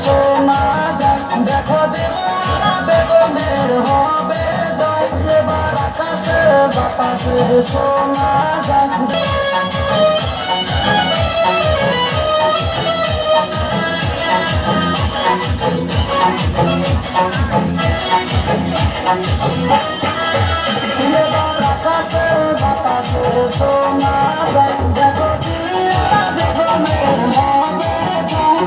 সোনা যাক দেখো দিওয়ানা বেগমের হবে জয়, এবার আকাশে বাতাসে সোনা যাক। এবার আকাশে বাতাসে সোনা যাক দেখো দিওয়ানা বেগমের হবে জয়।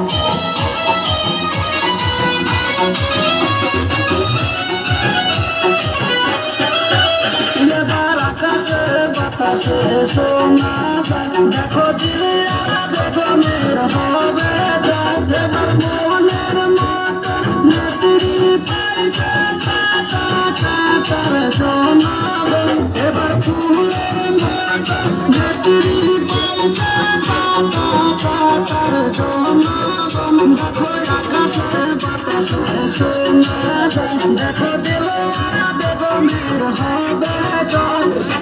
এবার আকাশে বাতাসে সোনা যাক দেখো দিওয়ানা বেগমের হবে জয়, এবার মনের মতো নেত্রী পাইছে কাঁচা কাঁচার সোনা বন, এবার ফুলের মতো নেত্রী পাইছে কাঁচা কাঁচার সোনা বন, দেখো আকাশে বাতাসে সোনা যাক দেখো দিওয়ানা বেগমের হবে জয়।